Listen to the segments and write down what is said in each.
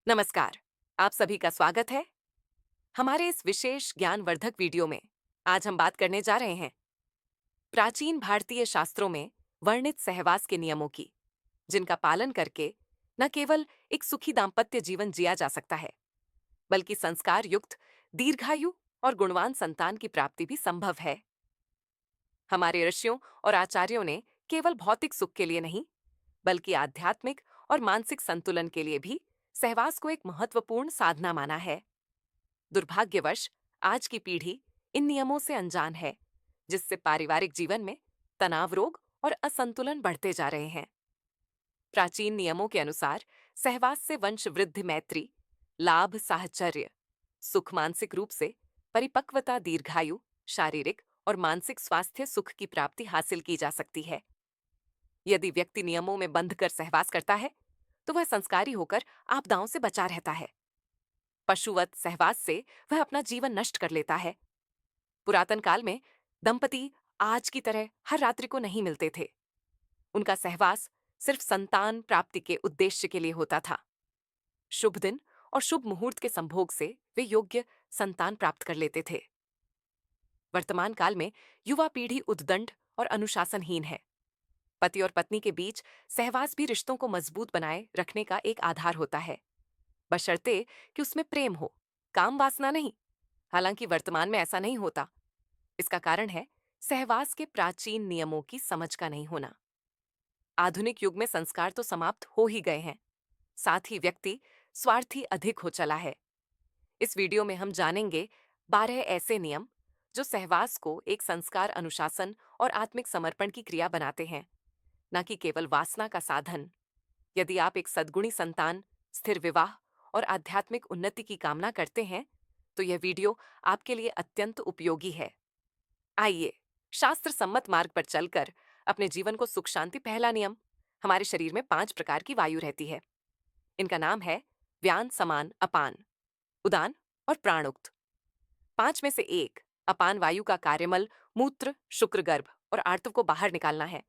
नमस्कार। आप सभी का स्वागत है हमारे इस विशेष ज्ञानवर्धक वीडियो में। आज हम बात करने जा रहे हैं प्राचीन भारतीय शास्त्रों में वर्णित सहवास के नियमों की, जिनका पालन करके न केवल एक सुखी दाम्पत्य जीवन जिया जा सकता है, बल्कि संस्कार युक्त दीर्घायु और गुणवान संतान की प्राप्ति भी संभव है। हमारे ऋषियों और आचार्यों ने केवल भौतिक सुख के लिए नहीं, बल्कि आध्यात्मिक और मानसिक संतुलन के लिए भी सहवास को एक महत्वपूर्ण साधना माना है। दुर्भाग्यवश आज की पीढ़ी इन नियमों से अनजान है, जिससे पारिवारिक जीवन में तनाव रोग और असंतुलन बढ़ते जा रहे हैं। प्राचीन नियमों के अनुसार सहवास से वंश वृद्धि, मैत्री, लाभ, साहचर्य, सुख, मानसिक रूप से परिपक्वता, दीर्घायु, शारीरिक और मानसिक स्वास्थ्य सुख की प्राप्ति हासिल की जा सकती है। यदि व्यक्ति नियमों में बंध कर सहवास करता है, तो वह संस्कारी होकर आपदाओं से बचा रहता है। पशुवत सहवास से वह अपना जीवन नष्ट कर लेता है। पुरातन काल में दंपति आज की तरह हर रात्रि को नहीं मिलते थे। उनका सहवास सिर्फ संतान प्राप्ति के उद्देश्य के लिए होता था। शुभ दिन और शुभ मुहूर्त के संभोग से वे योग्य संतान प्राप्त कर लेते थे। वर्तमान काल में युवा पीढ़ी उद्दंड और अनुशासनहीन है। पति और पत्नी के बीच सहवास भी रिश्तों को मजबूत बनाए रखने का एक आधार होता है, बशर्ते कि उसमें प्रेम हो, काम वासना नहीं। हालांकि वर्तमान में ऐसा नहीं होता। इसका कारण है सहवास के प्राचीन नियमों की समझ का नहीं होना। आधुनिक युग में संस्कार तो समाप्त हो ही गए हैं, साथ ही व्यक्ति स्वार्थी अधिक हो चला है। इस वीडियो में हम जानेंगे 12 ऐसे नियम जो सहवास को एक संस्कार, अनुशासन और आत्मिक समर्पण की क्रिया बनाते हैं, न कि केवल वासना का साधन। यदि आप एक सद्गुणी संतान, स्थिर विवाह और आध्यात्मिक उन्नति की कामना करते हैं, तो यह वीडियो आपके लिए अत्यंत उपयोगी है। आइए शास्त्र सम्मत मार्ग पर चलकर अपने जीवन को सुख शांति। पहला नियम, हमारे शरीर में 5 प्रकार की वायु रहती है। इनका नाम है व्यान, समान, अपान, उदान और प्राणुक्त। 5 में से एक अपान वायु का कार्यमल मूत्र, शुक्र, गर्भ और आर्तव को बाहर निकालना है।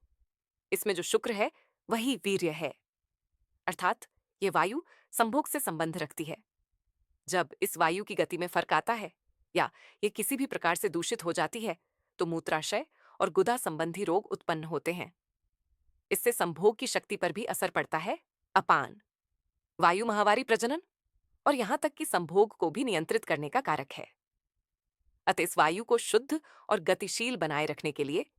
इसमें जो शुक्र है वही वीर्य है, अर्थात ये वायु संभोग से संबंध रखती है। जब इस वायु की गति में फर्क आता है या ये किसी भी प्रकार से दूषित हो जाती है, तो मूत्राशय और गुदा संबंधी रोग उत्पन्न होते हैं। इससे संभोग की शक्ति पर भी असर पड़ता है। अपान वायु माहवारी, प्रजनन और यहां तक कि संभोग को भी नियंत्रित करने का कारक है। अतः इस वायु को शुद्ध और गतिशील बनाए रखने के लिए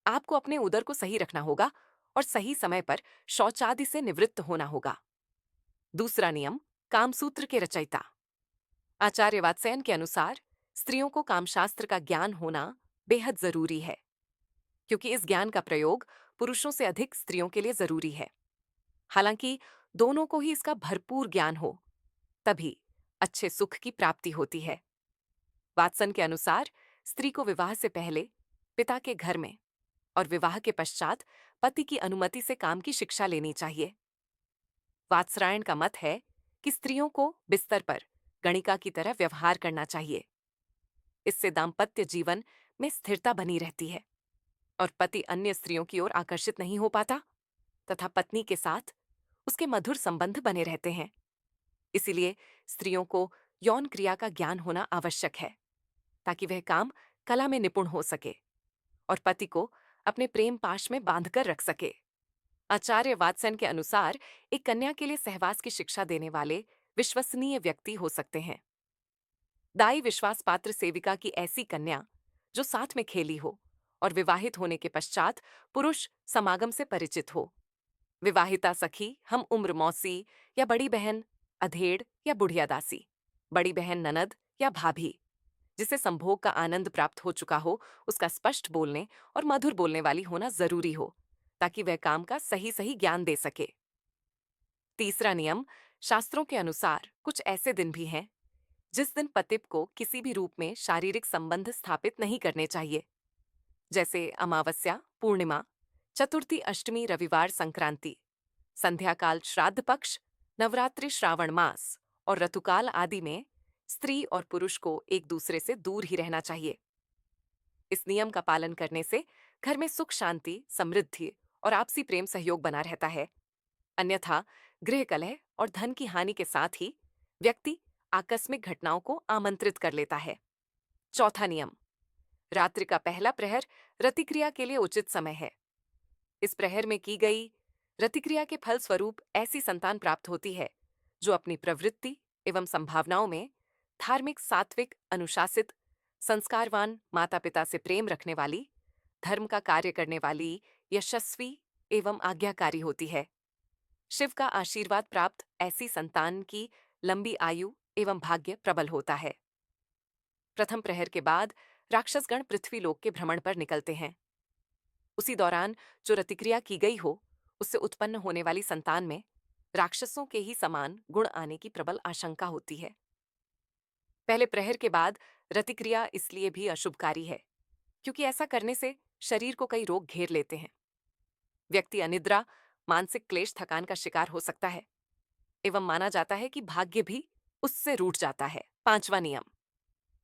आपको अपने उदर को सही रखना होगा और सही समय पर शौचादि से निवृत्त होना होगा। दूसरा नियम, कामसूत्र के रचयिता आचार्य वात्स्यायन के अनुसार स्त्रियों को कामशास्त्र का ज्ञान होना बेहद जरूरी है, क्योंकि इस ज्ञान का प्रयोग पुरुषों से अधिक स्त्रियों के लिए जरूरी है। हालांकि दोनों को ही इसका भरपूर ज्ञान हो, तभी अच्छे सुख की प्राप्ति होती है। वात्सन के अनुसार स्त्री को विवाह से पहले पिता के घर में और विवाह के पश्चात पति की अनुमति से काम की शिक्षा लेनी चाहिए। वात्स्यायन का मत है कि स्त्रियों को बिस्तर पर गणिका की तरह व्यवहार करना चाहिए। इससे दाम्पत्य जीवन में स्थिरता बनी रहती है और पति अन्य स्त्रियों की ओर आकर्षित नहीं हो पाता तथा पत्नी के साथ उसके मधुर संबंध बने रहते हैं। इसीलिए स्त्रियों को यौन क्रिया का ज्ञान होना आवश्यक है, ताकि वह काम कला में निपुण हो सके और पति को अपने प्रेम पाश में बांधकर रख सके। आचार्य वात्स्यायन के अनुसार एक कन्या के लिए सहवास की शिक्षा देने वाले विश्वसनीय व्यक्ति हो सकते हैं। दाई विश्वास पात्र सेविका की ऐसी कन्या जो साथ में खेली हो और विवाहित होने के पश्चात पुरुष समागम से परिचित हो। विवाहिता सखी, हम उम्र मौसी या बड़ी बहन, अधेड़ या बुढ़िया दासी, बड़ी बहन, ननद या भाभी, जिसे संभोग का आनंद प्राप्त हो चुका हो, उसका स्पष्ट बोलने और मधुर बोलने वाली होना जरूरी हो, ताकि वह काम का सही सही ज्ञान दे सके। तीसरा नियम, शास्त्रों के अनुसार कुछ ऐसे दिन भी हैं जिस दिन पति को किसी भी रूप में शारीरिक संबंध स्थापित नहीं करने चाहिए, जैसे अमावस्या, पूर्णिमा, चतुर्थी, अष्टमी, रविवार, संक्रांति, संध्याकाल, श्राद्ध पक्ष, नवरात्रि, श्रावण मास और ऋतुकाल आदि में स्त्री और पुरुष को एक दूसरे से दूर ही रहना चाहिए। इस नियम का पालन करने से घर में सुख, शांति, समृद्धि और आपसी प्रेम सहयोग बना रहता है। अन्यथा गृह कलह और धन की हानि के साथ ही व्यक्ति आकस्मिक घटनाओं को आमंत्रित कर लेता है। चौथा नियम, रात्रि का पहला प्रहर रतिक्रिया के लिए उचित समय है। इस प्रहर में की गई रतिक्रिया के फल स्वरूप ऐसी संतान प्राप्त होती है जो अपनी प्रवृत्ति एवं संभावनाओं में धार्मिक, सात्विक, अनुशासित, संस्कारवान, माता पिता से प्रेम रखने वाली, धर्म का कार्य करने वाली, यशस्वी एवं आज्ञाकारी होती है। शिव का आशीर्वाद प्राप्त ऐसी संतान की लंबी आयु एवं भाग्य प्रबल होता है। प्रथम प्रहर के बाद राक्षसगण पृथ्वी लोक के भ्रमण पर निकलते हैं। उसी दौरान जो रतिक्रिया की गई हो, उससे उत्पन्न होने वाली संतान में राक्षसों के ही समान गुण आने की प्रबल आशंका होती है। पहले प्रहर के बाद रतिक्रिया इसलिए भी अशुभकारी है क्योंकि ऐसा करने से शरीर को कई रोग घेर लेते हैं। व्यक्ति अनिद्रा, मानसिक क्लेश, थकान का शिकार हो सकता है एवं माना जाता है कि भाग्य भी उससे रूठ जाता है। पांचवा नियम,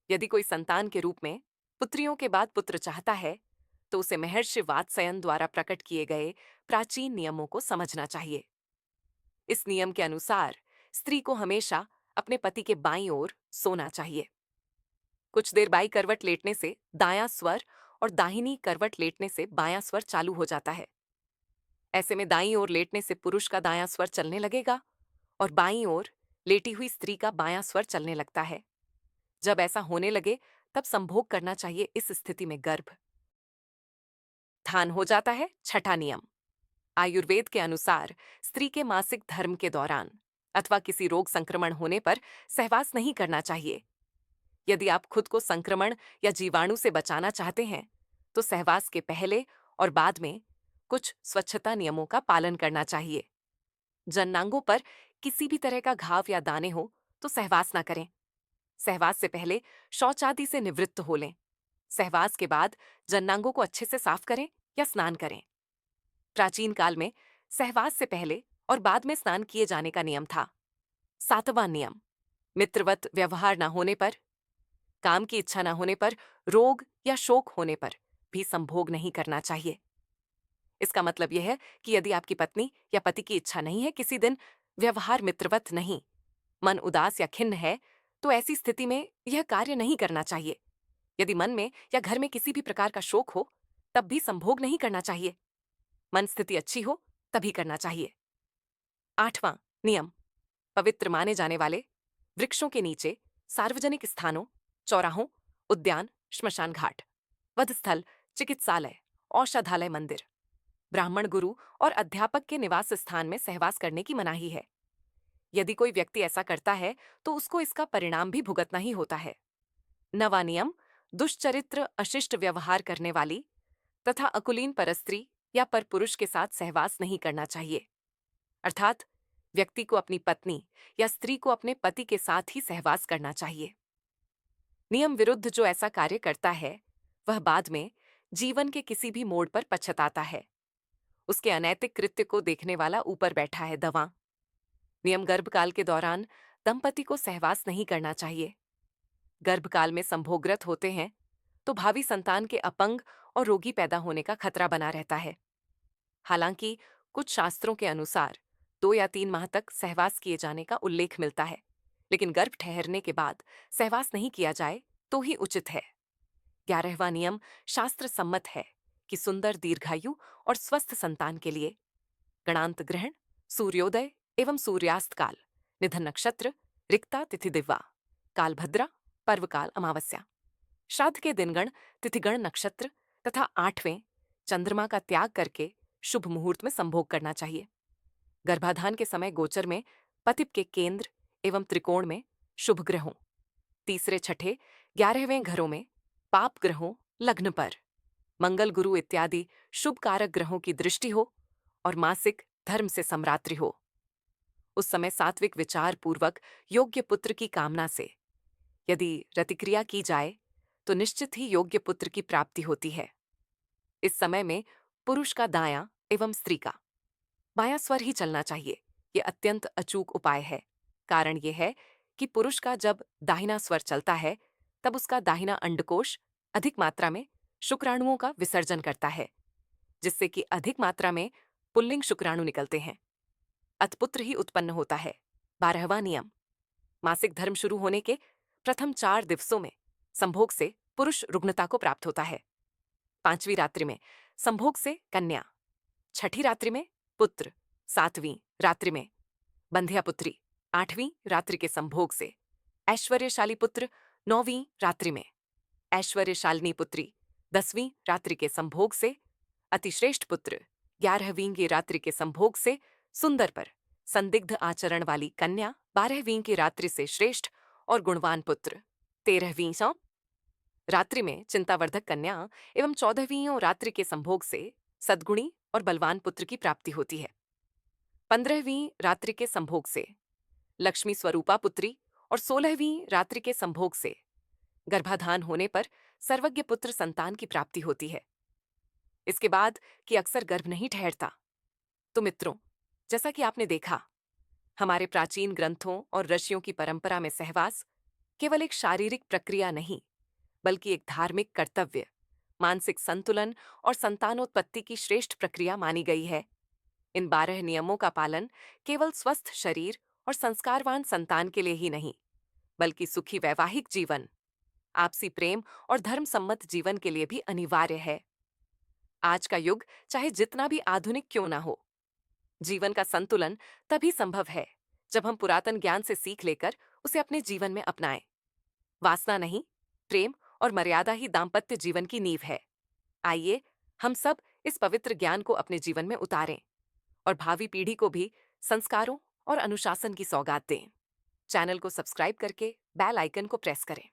यदि कोई संतान के रूप में पुत्रियों के बाद पुत्र चाहता है तो उसे महर्षि वात्स्ययन द्वारा प्रकट किए गए प्राचीन नियमों को समझना चाहिए। इस नियम के अनुसार स्त्री को हमेशा अपने पति के बाईं ओर सोना चाहिए। कुछ देर बाईं करवट लेटने से दायां स्वर और दाहिनी करवट लेटने से बायां स्वर चालू हो जाता है। ऐसे में दाईं ओर लेटने से पुरुष का दायां स्वर चलने लगेगा और बाईं ओर लेटी हुई स्त्री का बायां स्वर चलने लगता है। जब ऐसा होने लगे तब संभोग करना चाहिए। इस स्थिति में गर्भ धान हो जाता है। छठा नियम, आयुर्वेद के अनुसार स्त्री के मासिक धर्म के दौरान अथवा किसी रोग संक्रमण होने पर सहवास नहीं करना चाहिए। यदि आप खुद को संक्रमण या जीवाणु से बचाना चाहते हैं तो सहवास के पहले और बाद में कुछ स्वच्छता नियमों का पालन करना चाहिए। जननांगों पर किसी भी तरह का घाव या दाने हो तो सहवास ना करें। सहवास से पहले शौच आदि से निवृत्त हो लें। सहवास के बाद जननांगों को अच्छे से साफ करें या स्नान करें। प्राचीन काल में सहवास से पहले और बाद में स्नान किए जाने का नियम था। सातवां नियम, मित्रवत व्यवहार न होने पर, काम की इच्छा न होने पर, रोग या शोक होने पर भी संभोग नहीं करना चाहिए। इसका मतलब यह है कि यदि आपकी पत्नी या पति की इच्छा नहीं है किसी दिन व्यवहार मित्रवत नहीं, मन उदास या खिन्न है, तो ऐसी स्थिति में यह कार्य नहीं करना चाहिए। यदि मन में या घर में किसी भी प्रकार का शोक हो तब भी संभोग नहीं करना चाहिए। मन स्थिति अच्छी हो तभी करना चाहिए। आठवां नियम, पवित्र माने जाने वाले वृक्षों के नीचे, सार्वजनिक स्थानों, चौराहों, उद्यान, श्मशान घाट, वधस्थल, चिकित्सालय, औषधालय, मंदिर, ब्राह्मण, गुरु और अध्यापक के निवास स्थान में सहवास करने की मनाही है। यदि कोई व्यक्ति ऐसा करता है तो उसको इसका परिणाम भी भुगतना ही होता है। नवा नियम, दुष्चरित्र, अशिष्ट व्यवहार करने वाली तथा अकुलीन परस्त्री या परपुरुष के साथ सहवास नहीं करना चाहिए। अर्थात व्यक्ति को अपनी पत्नी या स्त्री को अपने पति के साथ ही सहवास करना चाहिए। नियम विरुद्ध जो ऐसा कार्य करता है वह बाद में जीवन के किसी भी मोड़ पर पछताता है। उसके अनैतिक कृत्य को देखने वाला ऊपर बैठा है दवा। नियम, गर्भकाल के दौरान दंपति को सहवास नहीं करना चाहिए। गर्भकाल में संभोगरत होते हैं तो भावी संतान के अपंग और रोगी पैदा होने का खतरा बना रहता है। हालांकि कुछ शास्त्रों के अनुसार 2 या 3 माह तक सहवास किए जाने का उल्लेख मिलता है, लेकिन गर्भ ठहरने के बाद सहवास नहीं किया जाए तो ही उचित है। 11वां नियम शास्त्र सम्मत है कि सुंदर, दीर्घायु और स्वस्थ संतान के लिए गणांत ग्रहण, सूर्योदय एवं सूर्यास्त काल, निधन नक्षत्र, रिक्ता तिथि दिवा, कालभद्रा, पर्वकाल, अमावस्या, श्राद्ध के दिनगण, तिथिगण, नक्षत्र तथा 8वें चंद्रमा का त्याग करके शुभ मुहूर्त में संभोग करना चाहिए। गर्भाधान के समय गोचर में पतिप के केंद्र एवं त्रिकोण में शुभ ग्रहों, तीसरे, छठे, 11वें घरों में पाप ग्रहों, लग्न पर मंगल, गुरु इत्यादि शुभ कारक ग्रहों की दृष्टि हो और मासिक धर्म से सम्रात्रि हो। उस समय सात्विक विचार पूर्वक योग्य पुत्र की कामना से यदि रतिक्रिया की जाए तो निश्चित ही योग्य पुत्र की प्राप्ति होती है। इस समय में पुरुष का दायां एवं स्त्री का बायां स्वर ही चलना चाहिए। यह अत्यंत अचूक उपाय है। कारण यह है कि पुरुष का जब दाहिना स्वर चलता है तब उसका दाहिना अंडकोश अधिक मात्रा में शुक्राणुओं का विसर्जन करता है, जिससे कि अधिक मात्रा में पुल्लिंग शुक्राणु निकलते हैं। अतपुत्र ही उत्पन्न होता है। 12वां नियम, मासिक धर्म शुरू होने के प्रथम 4 दिवसों में संभोग से पुरुष रुग्णता को प्राप्त होता है। 5वीं रात्रि में संभोग से कन्या, 6ठी रात्रि में पुत्र, 7वीं रात्रि में बंध्या पुत्री, 8वीं रात्रि के संभोग से ऐश्वर्यशाली पुत्र, 9वीं रात्रि में ऐश्वर्यशालिनी पुत्री, 10वीं रात्रि के संभोग से अतिश्रेष्ठ पुत्र, 11वीं की रात्रि के संभोग से सुंदर पर संदिग्ध आचरण वाली कन्या, 12वीं की रात्रि से श्रेष्ठ और गुणवान पुत्र, 13वीं रात्रि में चिंतावर्धक कन्या एवं 14वीं रात्रि के संभोग से सद्गुणी और बलवान पुत्र की प्राप्ति होती है। 15वीं रात्रि के संभोग से लक्ष्मी स्वरूपा पुत्री और 16वीं रात्रि के संभोग से गर्भाधान होने पर सर्वज्ञ पुत्र संतान की प्राप्ति होती है। इसके बाद कि अक्सर गर्भ नहीं ठहरता। तो मित्रों, जैसा कि आपने देखा, हमारे प्राचीन ग्रंथों और ऋषियों की परंपरा में सहवास केवल एक शारीरिक प्रक्रिया नहीं, बल्कि एक धार्मिक कर्तव्य, मानसिक संतुलन और संतानोत्पत्ति की श्रेष्ठ प्रक्रिया मानी गई है। इन 12 नियमों का पालन केवल स्वस्थ शरीर और संस्कारवान संतान के लिए ही नहीं, बल्कि सुखी वैवाहिक जीवन, आपसी प्रेम और धर्म सम्मत जीवन के लिए भी अनिवार्य है। आज का युग चाहे जितना भी आधुनिक क्यों ना हो, जीवन का संतुलन तभी संभव है जब हम पुरातन ज्ञान से सीख लेकर उसे अपने जीवन में अपनाएं। वासना नहीं, प्रेम और मर्यादा ही दाम्पत्य जीवन की नींव है। आइए हम सब इस पवित्र ज्ञान को अपने जीवन में उतारें और भावी पीढ़ी को भी संस्कारों और अनुशासन की सौगात दें। चैनल को सब्सक्राइब करके बेल आइकन को प्रेस करें।